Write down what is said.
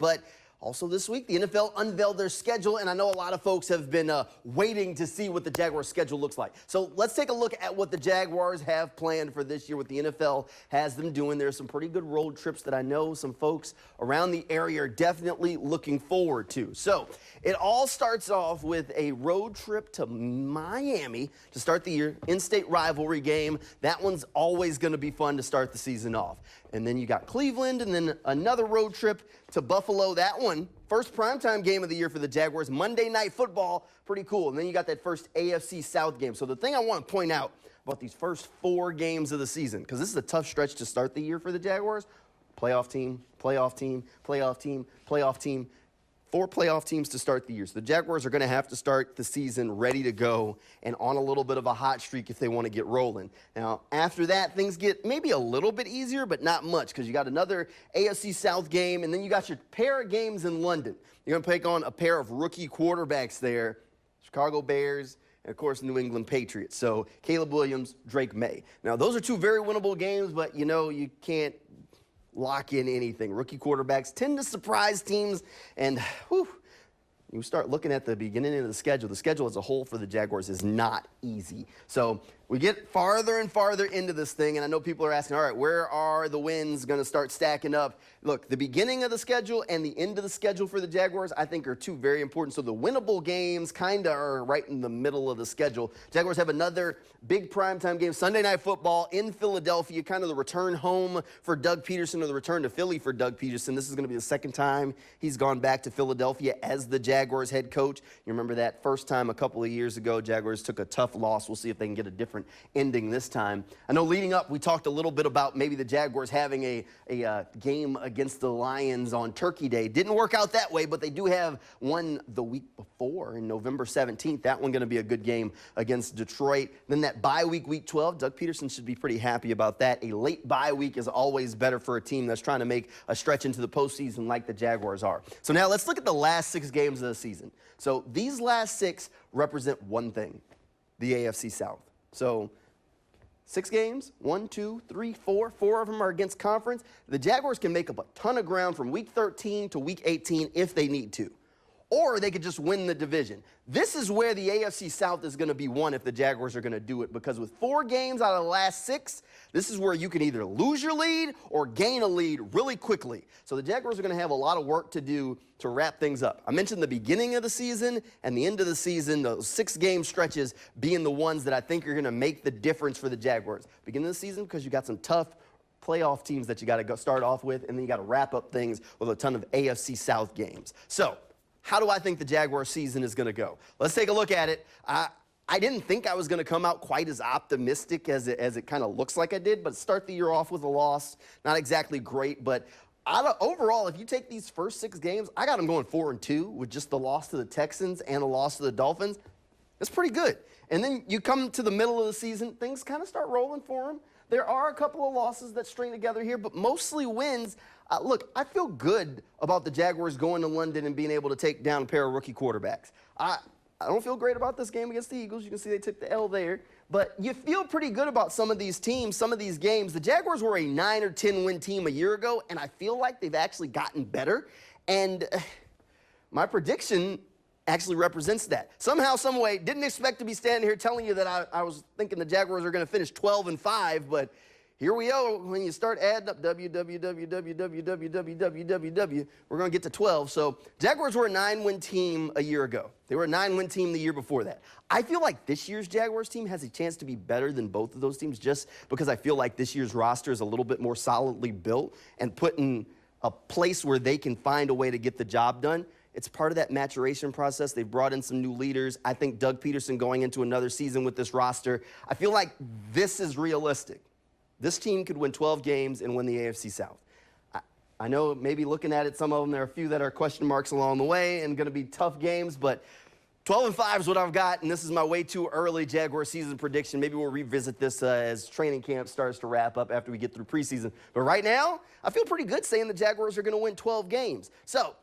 But also this week, the NFL unveiled their schedule, and I know a lot of folks have been waiting to see what the Jaguars' schedule looks like. So let's take a look at what the Jaguars have planned for this year, what the NFL has them doing. There's some pretty good road trips that I know some folks around the area are definitely looking forward to. So it all starts off with a road trip to Miami to start the year, in-state rivalry game. That one's always going to be fun to start the season off. And then you got Cleveland, and then another road trip to Buffalo. That one, first primetime game of the year for the Jaguars, Monday Night Football, pretty cool. And then you got that first AFC South game. So the thing I want to point out about these first 4 games of the season, because this is a tough stretch to start the year for the Jaguars, playoff team, playoff team, playoff team, playoff team. 4 playoff teams to start the year. So the Jaguars are going to have to start the season ready to go and on a little bit of a hot streak if they want to get rolling. Now, after that, things get maybe a little bit easier, but not much, because you got another AFC South game, and then you got your pair of games in London. You're going to take on a pair of rookie quarterbacks there, Chicago Bears, and, of course, New England Patriots. So Caleb Williams, Drake May. Now, those are 2 very winnable games, but, you know, you can't lock in anything. Rookie quarterbacks tend to surprise teams, and whew, you start looking at the beginning of the schedule. The schedule as a whole for the Jaguars is not easy. So we get farther and farther into this thing, and I know people are asking, all right, where are the wins going to start stacking up? Look, the beginning of the schedule and the end of the schedule for the Jaguars, I think, are 2 very important. So the winnable games kind of are right in the middle of the schedule. Jaguars have another big primetime game, Sunday Night Football in Philadelphia, kind of the return home for Doug Peterson, or the return to Philly for Doug Peterson. This is going to be the second time he's gone back to Philadelphia as the Jaguars head coach. You remember that first time a couple of years ago, Jaguars took a tough loss. We'll see if they can get a different ending this time. I know leading up, we talked a little bit about maybe the Jaguars having a game against the Lions on Turkey Day. Didn't work out that way, but they do have one the week before in November 17th. That one going to be a good game against Detroit. Then that bye week, week 12, Doug Peterson should be pretty happy about that. A late bye week is always better for a team that's trying to make a stretch into the postseason like the Jaguars are. So now let's look at the last 6 games of the season. So these last 6 represent one thing, the AFC South. So 6 games, 1, 2, 3, 4. 4 of them are against conference. The Jaguars can make up a ton of ground from week 13 to week 18 if they need to. Or they could just win the division. This is where the AFC South is going to be won if the Jaguars are going to do it, because with 4 games out of the last 6, this is where you can either lose your lead or gain a lead really quickly. So the Jaguars are going to have a lot of work to do to wrap things up. I mentioned the beginning of the season and the end of the season, those 6-game stretches being the ones that I think are going to make the difference for the Jaguars. Beginning of the season because you got some tough playoff teams that you got to go start off with, and then you got to wrap up things with a ton of AFC South games. So how do I think the Jaguar season is going to go? Let's take a look at it. I didn't think I was going to come out quite as optimistic as it kind of looks like I did, but start the year off with a loss. Not exactly great, but overall, if you take these first 6 games, I got them going 4-2 with just the loss to the Texans and a loss to the Dolphins. That's pretty good. And then you come to the middle of the season, things kind of start rolling for them. There are a couple of losses that string together here, but mostly wins. Look, I feel good about the Jaguars going to London and being able to take down a pair of rookie quarterbacks. I don't feel great about this game against the Eagles. You can see they took the L there. But you feel pretty good about some of these teams, some of these games. The Jaguars were a 9 or 10 win team a year ago, and I feel like they've actually gotten better. And my prediction actually represents that. Somehow, some way, didn't expect to be standing here telling you that I was thinking the Jaguars are going to finish 12-5, but here we are. When you start adding up we're going to get to 12. So Jaguars were a 9-win team a year ago. They were a 9-win team the year before that. I feel like this year's Jaguars team has a chance to be better than both of those teams, just because I feel like this year's roster is a little bit more solidly built and put in a place where they can find a way to get the job done. It's part of that maturation process. They've brought in some new leaders. I think Doug Peterson going into another season with this roster, I feel like this is realistic. This team could win 12 games and win the AFC South. I know maybe looking at it, some of them, there are a few that are question marks along the way and going to be tough games, but 12-5 is what I've got, and this is my way too early Jaguar season prediction. Maybe we'll revisit this as training camp starts to wrap up after we get through preseason. But right now, I feel pretty good saying the Jaguars are going to win 12 games. So